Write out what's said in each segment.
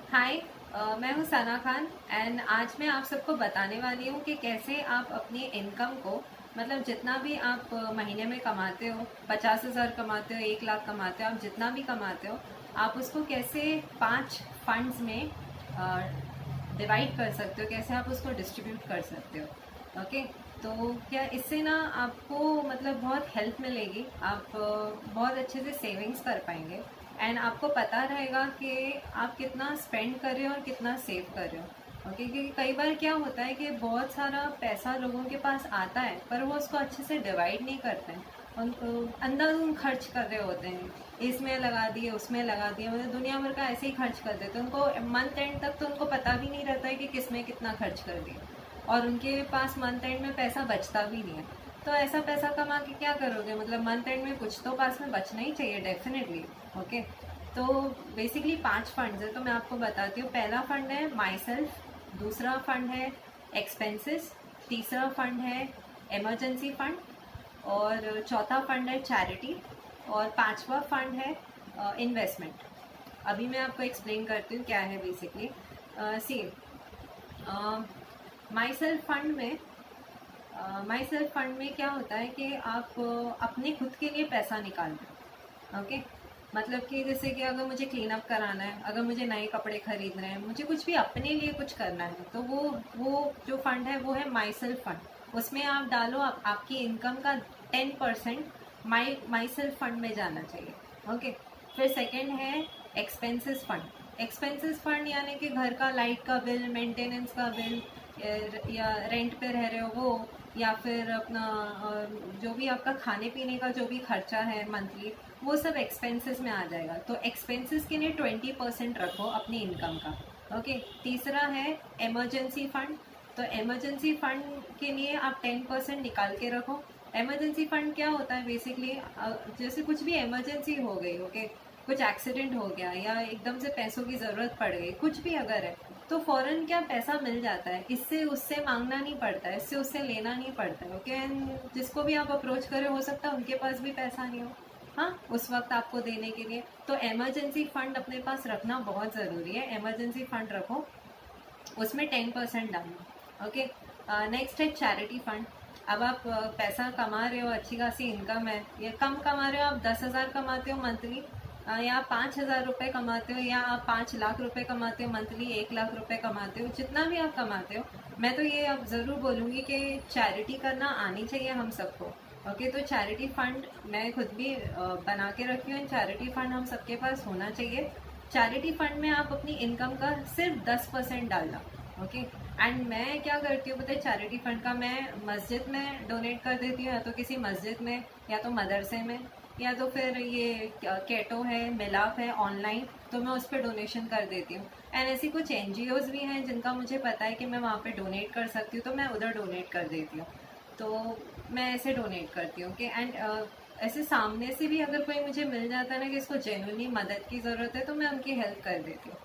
हाय। मैं हूँ सना खान एंड आज मैं आप सबको बताने वाली हूँ कि कैसे आप अपनी इनकम को मतलब जितना भी आप महीने में कमाते हो, 50,000 कमाते हो, 1 लाख कमाते हो, आप जितना भी कमाते हो आप उसको कैसे 5 फंड्स में डिवाइड कर सकते हो, कैसे आप उसको डिस्ट्रीब्यूट कर सकते हो। ओके, तो क्या इससे ना आपको मतलब बहुत हेल्प मिलेगी, आप बहुत अच्छे से सेविंग्स कर पाएंगे एंड आपको पता रहेगा कि आप कितना स्पेंड कर रहे हो और कितना सेव कर रहे हो। ओके, क्योंकि कई बार क्या होता है कि बहुत सारा पैसा लोगों के पास आता है पर वो उसको अच्छे से डिवाइड नहीं करते हैं, उनको अंधाधुंध खर्च कर रहे होते हैं, इसमें लगा दिए उसमें लगा दिए, मतलब दुनिया भर का ऐसे ही खर्च कर देते हैं। उनको मंथ एंड तक तो उनको पता भी नहीं रहता है कि किसमें कितना खर्च कर दिया और उनके पास मंथ एंड में पैसा बचता भी नहीं है। तो ऐसा पैसा कमा के क्या करोगे, मतलब मंथ एंड में कुछ तो पास में बचना ही चाहिए डेफिनेटली। ओके, तो बेसिकली 5 फंड्स है, तो मैं आपको बताती हूँ। पहला फंड है माई सेल्फ, दूसरा फंड है एक्सपेंसेस, तीसरा फंड है इमरजेंसी फंड, और चौथा फंड है चैरिटी, और पांचवा फंड है इन्वेस्टमेंट। अभी मैं आपको एक्सप्लेन करती हूँ क्या है basically. See, myself fund में माई सेल्फ फंड में क्या होता है कि आप अपने खुद के लिए पैसा निकालते हैं। ओके, मतलब कि जैसे कि अगर मुझे क्लीन अप कराना है, अगर मुझे नए कपड़े खरीदने हैं, मुझे कुछ भी अपने लिए कुछ करना है, तो वो जो फंड है वो है माई सेल्फ फंड। उसमें आप डालो आपकी इनकम का 10% माई सेल्फ फंड में जाना चाहिए। ओके, फिर सेकंड है एक्सपेंसेस फंड। एक्सपेंसेस फंड यानी कि घर का लाइट का बिल, मेंटेनेंस का बिल, या रेंट पे रह रहे हो वो, या फिर अपना जो भी आपका खाने पीने का जो भी खर्चा है मंथली, वो सब एक्सपेंसेस में आ जाएगा। तो एक्सपेंसेस के लिए 20% रखो अपनी इनकम का। ओके, तीसरा है इमरजेंसी फंड। तो इमरजेंसी फंड के लिए आप 10% निकाल के रखो। इमरजेंसी फंड क्या होता है बेसिकली, जैसे कुछ भी इमरजेंसी हो गई, ओके, कुछ एक्सीडेंट हो गया या एकदम से पैसों की ज़रूरत पड़ गई, कुछ भी अगर है तो फौरन क्या पैसा मिल जाता है, इससे उससे मांगना नहीं पड़ता है, इससे उससे लेना नहीं पड़ता है। ओके, एंड जिसको भी आप अप्रोच करें हो सकता है उनके पास भी पैसा नहीं हो, हाँ, उस वक्त आपको देने के लिए। तो इमरजेंसी फंड अपने पास रखना बहुत ज़रूरी है। इमरजेंसी फंड रखो, उसमें 10% डालो। ओके, नेक्स्ट है चैरिटी फंड। अब आप पैसा कमा रहे हो, अच्छी खासी इनकम है, या कम कमा रहे हो, आप 10,000 कमाते हो मंथली, या आप 5,000 रुपये कमाते हो, या आप 5 लाख रुपए कमाते हो मंथली, 1 लाख रुपए कमाते हो, जितना भी आप कमाते हो, मैं तो ये अब ज़रूर बोलूँगी कि चैरिटी करना आनी चाहिए हम सबको। ओके, तो चैरिटी फंड मैं खुद भी बना के रखी हूँ। चैरिटी फंड हम सबके पास होना चाहिए। चैरिटी फंड में आप अपनी इनकम का सिर्फ 10% डालना। ओके, एंड मैं क्या करती हूँ पता है, चैरिटी फंड का मैं मस्जिद में डोनेट कर देती हूँ, या तो किसी मस्जिद में, या तो मदरसे में, या तो फिर ये केटो है, मिलाप है ऑनलाइन, तो मैं उस पर डोनेशन कर देती हूँ। एंड ऐसी कुछ एनजीओज भी हैं जिनका मुझे पता है कि मैं वहाँ पे डोनेट कर सकती हूँ, तो मैं उधर डोनेट कर देती हूँ। तो मैं ऐसे डोनेट करती हूँ कि एंड ऐसे सामने से भी अगर कोई मुझे मिल जाता है ना कि इसको जेन्युइनली मदद की ज़रूरत है, तो मैं उनकी हेल्प कर देती हूँ।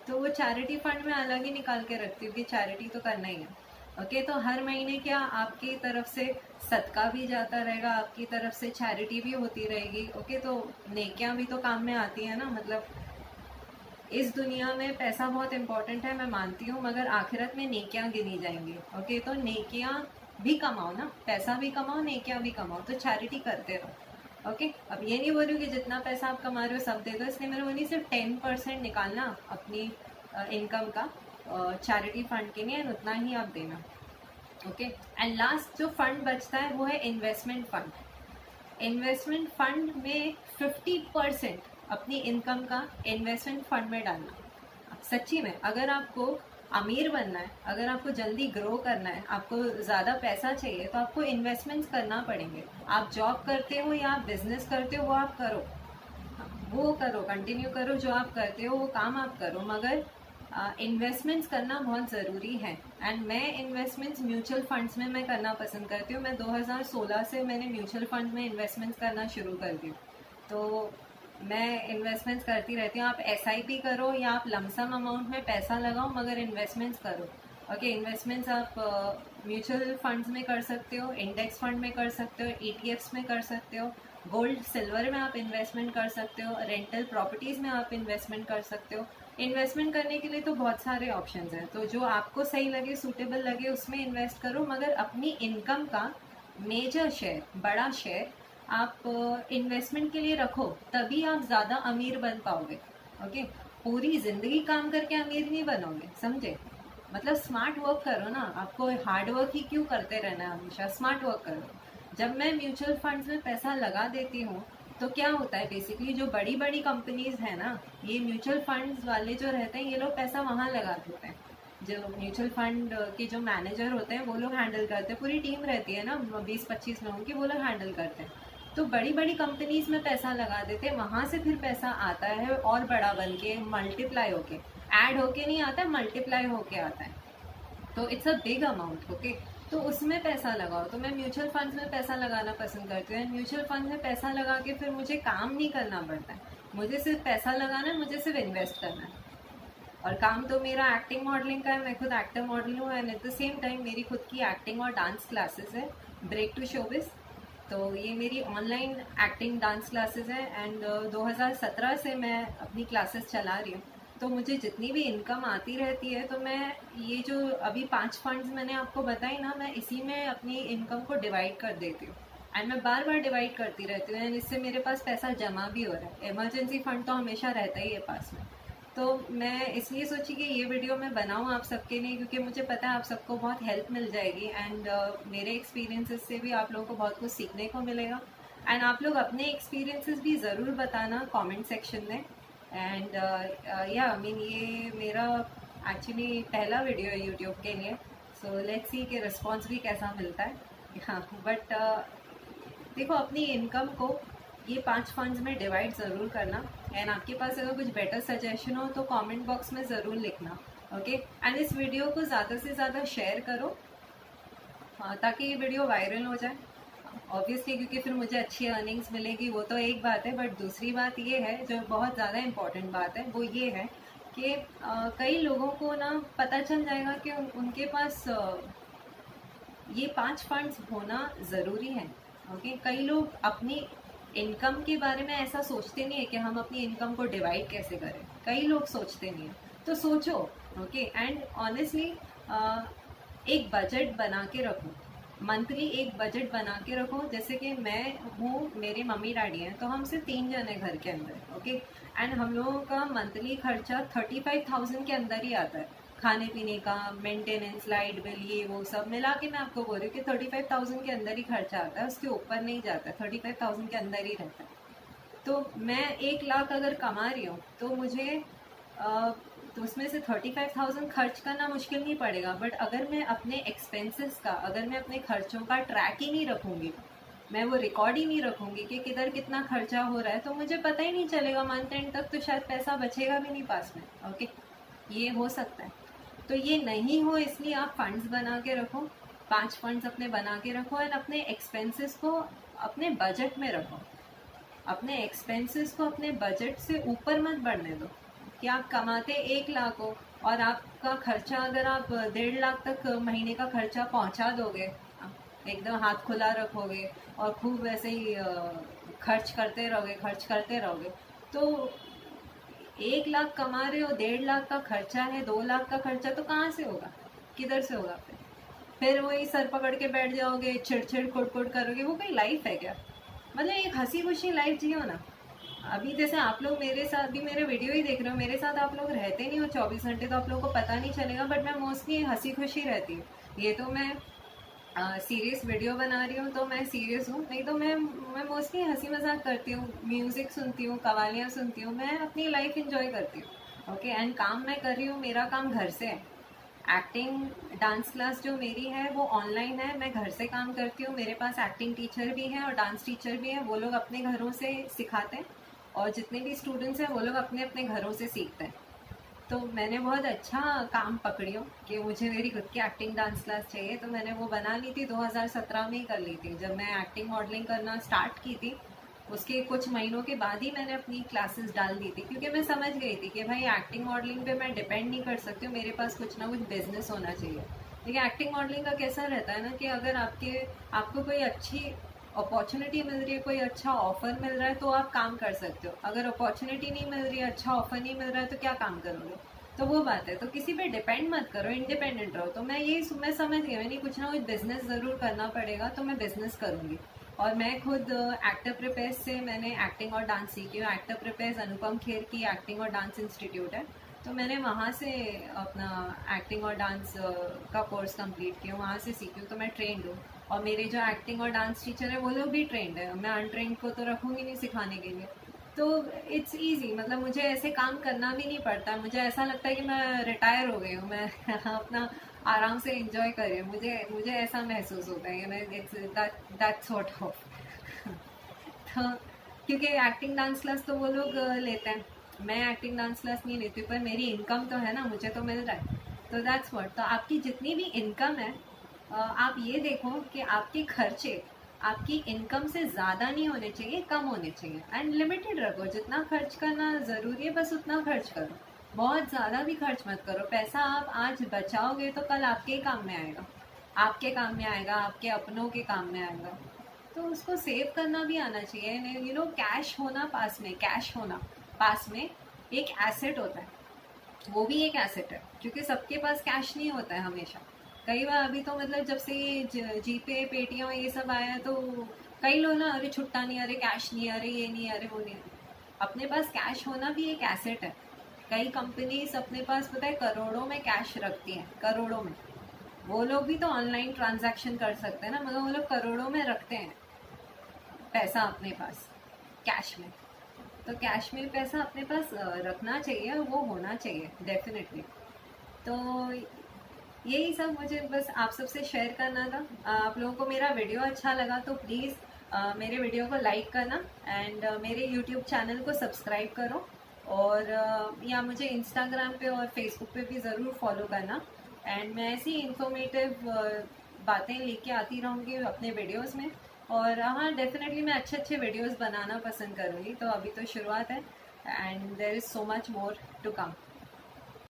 तो वो चैरिटी फंड में अलग ही निकाल के रखती हूँ कि चैरिटी तो करना ही है। ओके, तो हर महीने क्या आपकी तरफ से सदका भी जाता रहेगा, आपकी तरफ से चैरिटी भी होती रहेगी। ओके, तो नेकियां भी तो काम में आती है ना, मतलब इस दुनिया में पैसा बहुत इंपॉर्टेंट है मैं मानती हूँ, मगर आखिरत में नेकियां गिनी जाएंगी। ओके, तो नेकियां भी कमाओ ना, पैसा भी कमाओ, नेकियां भी कमाओ, तो चैरिटी करते रहो। ओके, अब ये नहीं बोल रही कि जितना पैसा आप कमा रहे हो सब दे दो, इसलिए मैंने बोली सिर्फ 10% निकालना अपनी इनकम का चैरिटी फंड के लिए, उतना ही आप देना। ओके, एंड लास्ट जो फंड बचता है वो है इन्वेस्टमेंट फंड। इन्वेस्टमेंट फंड में 50% अपनी इनकम का इन्वेस्टमेंट फंड में डालना। सच्ची में अगर आपको अमीर बनना है, अगर आपको जल्दी ग्रो करना है, आपको ज़्यादा पैसा चाहिए, तो आपको इन्वेस्टमेंट्स करना पड़ेंगे। आप जॉब करते हो या आप बिजनेस करते हो, वो आप करो, वो करो, कंटिन्यू करो, जो आप करते हो वो काम आप करो, मगर इन्वेस्टमेंट्स करना बहुत ज़रूरी है। एंड मैं इन्वेस्टमेंट्स म्यूचुअल फंड्स में मैं करना पसंद करती हूँ। मैं 2016 से मैंने म्यूचुअल फंड में इन्वेस्टमेंट्स करना शुरू कर दी, तो मैं इन्वेस्टमेंट्स करती रहती हूँ। आप एसआईपी करो या आप लमसम अमाउंट में पैसा लगाओ, मगर इन्वेस्टमेंट्स करो। ओके, इन्वेस्टमेंट्स आप म्यूचुअल फंड्स में कर सकते हो, इंडेक्स फंड में कर सकते हो, ईटीएफ्स में कर सकते हो, गोल्ड सिल्वर में आप इन्वेस्टमेंट कर सकते हो, रेंटल प्रॉपर्टीज़ में आप इन्वेस्टमेंट कर सकते हो। इन्वेस्टमेंट करने के लिए तो बहुत सारे ऑप्शंस हैं, तो जो आपको सही लगे, सूटेबल लगे, उसमें इन्वेस्ट करो, मगर अपनी इनकम का मेजर शेयर, बड़ा शेयर आप इन्वेस्टमेंट के लिए रखो, तभी आप ज़्यादा अमीर बन पाओगे। ओके, पूरी ज़िंदगी काम करके अमीर नहीं बनोगे, समझे? मतलब स्मार्ट वर्क करो ना, आपको हार्ड वर्क ही क्यों करते रहना है, हमेशा स्मार्ट वर्क करो। जब मैं म्यूचुअल फंड्स में पैसा लगा देती हूँ तो क्या होता है, बेसिकली जो बड़ी बड़ी कंपनीज है ना, ये म्यूचुअल फंड्स वाले जो रहते हैं, ये लोग पैसा वहाँ लगा देते हैं। जो म्यूचुअल फंड के जो मैनेजर होते हैं वो लोग हैंडल करते हैं, पूरी टीम रहती है ना 20-25 लोगों की, वो लोग हैंडल करते हैं। तो बड़ी बड़ी कंपनीज में पैसा लगा देते हैं, वहाँ से फिर पैसा आता है और बड़ा बन के मल्टीप्लाई होके, ऐड होके नहीं आता है, मल्टीप्लाई होके आता है। तो it's a big amount. Okay, तो उसमें पैसा लगाओ। तो मैं म्यूचुअल फंड्स में पैसा लगाना पसंद करती हूँ। म्यूचुअल फंड में पैसा लगा के फिर मुझे काम नहीं करना पड़ता है, मुझे सिर्फ पैसा लगाना है, मुझे सिर्फ इन्वेस्ट करना है। और काम तो मेरा एक्टिंग मॉडलिंग का है, मैं खुद एक्टर मॉडल हूँ, and at the same time मेरी खुद की एक्टिंग और डांस क्लासेस है, ब्रेक टू शोबिस। तो ये मेरी ऑनलाइन एक्टिंग डांस क्लासेस है, एंड 2017 से मैं अपनी क्लासेस चला रही हूँ। तो मुझे जितनी भी इनकम आती रहती है, तो मैं ये जो अभी 5 फंड्स मैंने आपको बताई ना, मैं इसी में अपनी इनकम को डिवाइड कर देती हूँ, एंड मैं बार बार डिवाइड करती रहती हूँ, एंड इससे मेरे पास पैसा जमा भी हो रहा है। इमरजेंसी फंड तो हमेशा रहता ही है पास में। तो मैं इसलिए सोची कि ये वीडियो मैं बनाऊँ आप सबके लिए, क्योंकि मुझे पता है आप सबको बहुत हेल्प मिल जाएगी, एंड मेरे एक्सपीरियंसेस से भी आप लोगों को बहुत कुछ सीखने को मिलेगा। एंड आप लोग अपने एक्सपीरियंसेस भी ज़रूर बताना कमेंट सेक्शन में। एंड या आई मीन ये मेरा एक्चुअली पहला वीडियो है यूट्यूब के लिए, सो लेट्स सी कि रिस्पॉन्स भी कैसा मिलता है। हाँ, बट देखो, अपनी इनकम को ये 5 फंड्स में डिवाइड ज़रूर करना, एंड आपके पास अगर कुछ बेटर सजेशन हो तो कमेंट बॉक्स में ज़रूर लिखना। ओके, एंड इस वीडियो को ज़्यादा से ज़्यादा शेयर करो, ताकि ये वीडियो वायरल हो जाए। ऑब्वियसली, क्योंकि फिर मुझे अच्छी अर्निंग्स मिलेगी, वो तो एक बात है, बट दूसरी बात ये है, जो बहुत ज़्यादा इम्पॉर्टेंट बात है, वो ये है कि कई लोगों को ना पता चल जाएगा कि उनके पास ये 5 फंड्स होना ज़रूरी है। ओके, कई लोग अपनी इनकम के बारे में ऐसा सोचते नहीं है कि हम अपनी इनकम को डिवाइड कैसे करें, कई लोग सोचते नहीं है, तो सोचो। ओके, एंड ऑनेस्टली एक बजट बना के रखो, मंथली एक बजट बना के रखो। जैसे कि मैं हूँ, मेरे मम्मी डैडी हैं, तो हम सिर्फ 3 जन हैं घर के अंदर। ओके, एंड हम लोगों का मंथली खर्चा 35,000 के अंदर ही आता है, खाने पीने का, मेंटेनेंस, लाइट बिल, ये वो सब मिला के मैं आपको बोल रही हूँ कि 35,000 के अंदर ही खर्चा आता है, उसके ऊपर नहीं जाता है, 35,000 के अंदर ही रहता है। तो मैं 1 लाख अगर कमा रही हूँ तो मुझे तो उसमें से 35,000 खर्च करना मुश्किल नहीं पड़ेगा। बट अगर मैं अपने एक्सपेंसेस का, अगर मैं अपने खर्चों का ट्रैक ही नहीं रखूँगी, मैं वो रिकॉर्ड ही नहीं रखूँगी कि किधर कितना खर्चा हो रहा है, तो मुझे पता ही नहीं चलेगा मंथ एंड तक, तो शायद पैसा बचेगा भी नहीं पास में। ओके, ये हो सकता है। तो ये नहीं हो, इसलिए आप फंड्स बना के रखो, 5 फंड्स अपने बना के रखो, एंड अपने एक्सपेंसेस को अपने बजट में रखो। अपने एक्सपेंसेस को अपने बजट से ऊपर मत बढ़ने दो। कि आप कमाते 1 लाख हो और आपका खर्चा अगर आप 1.5 लाख तक महीने का खर्चा पहुंचा दोगे, एकदम हाथ खुला रखोगे और खूब वैसे ही खर्च करते रहोगे, तो 1 लाख कमा रहे हो, 1.5 लाख का खर्चा है, 2 लाख का खर्चा, तो कहाँ से होगा, किधर से होगा? फिर वही सर पकड़ के बैठ जाओगे, चिड़चिड़ कुड़ करोगे, वो कोई लाइफ है क्या? मतलब एक हंसी खुशी लाइफ जियो ना। अभी जैसे आप लोग मेरे साथ भी मेरे वीडियो ही देख रहे हो, मेरे साथ आप लोग रहते नहीं हो 24 घंटे, तो आप लोगों को पता नहीं चलेगा, बट मैं मोस्टली हंसी खुशी रहती हूँ। ये तो मैं सीरियस वीडियो बना रही हूँ तो मैं सीरियस हूँ, नहीं तो मैं मोस्टली हंसी मजाक करती हूँ, म्यूज़िक सुनती हूँ, कवालियाँ सुनती हूँ, मैं अपनी लाइफ इंजॉय करती हूँ। ओके, एंड काम मैं कर रही हूँ, मेरा काम घर से है। एक्टिंग डांस क्लास जो मेरी है वो ऑनलाइन है, मैं घर से काम करती हूँ, मेरे पास एक्टिंग टीचर भी हैं और डांस टीचर भी हैं, वो लोग अपने घरों से सिखाते हैं, और जितने भी स्टूडेंट्स हैं वो लोग अपने अपने घरों से सीखते हैं। तो मैंने बहुत अच्छा काम पकड़ी हूँ कि मुझे मेरी खुद की एक्टिंग डांस क्लास चाहिए, तो मैंने वो बना ली थी, 2017 में ही कर ली थी। जब मैं एक्टिंग मॉडलिंग करना स्टार्ट की थी, उसके कुछ महीनों के बाद ही मैंने अपनी क्लासेस डाल दी थी, क्योंकि मैं समझ गई थी कि भाई एक्टिंग मॉडलिंग पे मैं डिपेंड नहीं कर सकती हूँ, मेरे पास कुछ ना कुछ बिजनेस होना चाहिए। देखिए, एक्टिंग मॉडलिंग का कैसा रहता है ना कि अगर आपको कोई अच्छी अपॉर्चुनिटी मिल रही है, कोई अच्छा ऑफर मिल रहा है तो आप काम कर सकते हो। अगर अपॉर्चुनिटी नहीं मिल रही है, अच्छा ऑफर नहीं मिल रहा है तो क्या काम करोगे? तो वो बात है। तो किसी पे डिपेंड मत करो, इंडिपेंडेंट रहो। तो मैं समझ गई, मैंने कुछ ना कुछ बिजनेस ज़रूर करना पड़ेगा, तो मैं बिजनेस करूँगी। और मैं खुद एक्टर प्रिपेयर्स से मैंने एक्टिंग और डांस सीखी हूँ। एक्टर प्रिपेयर्स अनुपम खेर की एक्टिंग और डांस इंस्टीट्यूट है, तो मैंने वहाँ से अपना एक्टिंग और डांस का कोर्स कंप्लीट किया, वहाँ से सीखी हूँ। तो मैं ट्रेंड हूँ, और मेरे जो एक्टिंग और डांस टीचर है वो लोग भी ट्रेंड है। मैं अनट्रेंड को तो रखूँगी नहीं सिखाने के लिए। तो इट्स इजी, मतलब मुझे ऐसे काम करना भी नहीं पड़ता। मुझे ऐसा लगता है कि मैं रिटायर हो गई हूँ, मैं अपना आराम से इंजॉय कर रही हूँ। मुझे मुझे ऐसा महसूस होता है कि मैं इट्स दैट सॉर्ट ऑफ तो क्योंकि एक्टिंग डांस क्लास तो वो लोग लेते हैं, मैं एक्टिंग डांस क्लास नहीं लेती, पर मेरी इनकम तो है ना, मुझे तो मिल रहा है। तो दैट्स व्हाट। तो आपकी जितनी भी इनकम है, आप ये देखो कि आपके खर्चे आपकी इनकम से ज़्यादा नहीं होने चाहिए, कम होने चाहिए। एंड लिमिटेड रखो, जितना खर्च करना ज़रूरी है बस उतना खर्च करो। बहुत ज़्यादा भी खर्च मत करो। पैसा आप आज बचाओगे तो कल आपके ही काम में आएगा, आपके काम में आएगा, आपके अपनों के काम में आएगा। तो उसको सेव करना भी आना चाहिए। यू नो, कैश होना पास में, कैश होना पास में एक एसेट होता है। वो भी एक एसेट है, क्योंकि सबके पास कैश नहीं होता है हमेशा। कई बार अभी तो मतलब जब से ये जीपे पेटीएम ये सब आया है, तो कई लोग ना, अरे छुट्टा नहीं, अरे कैश नहीं, अरे ये नहीं, अरे वो नहीं। अपने पास कैश होना भी एक एसेट है। कई कंपनीज अपने पास पता है करोड़ों में कैश रखती हैं, करोड़ों में। वो लोग भी तो ऑनलाइन ट्रांजैक्शन कर सकते हैं ना, मगर वो लोग करोड़ों में रखते हैं पैसा अपने पास, कैश में। तो कैश में पैसा अपने पास रखना चाहिए, और वो होना चाहिए डेफिनेटली। तो यही सब मुझे बस आप सबसे शेयर करना था। आप लोगों को मेरा वीडियो अच्छा लगा तो प्लीज़ मेरे वीडियो को लाइक करना, एंड मेरे यूट्यूब चैनल को सब्सक्राइब करो। और या मुझे इंस्टाग्राम पे और फेसबुक पे भी ज़रूर फॉलो करना। एंड मैं ऐसी इंफॉर्मेटिव बातें लेके आती रहूँगी अपने वीडियोस में। और हाँ, डेफिनेटली मैं अच्छे अच्छे वीडियोस बनाना पसंद करूँगी। तो अभी तो शुरुआत है, and there is so much more to come.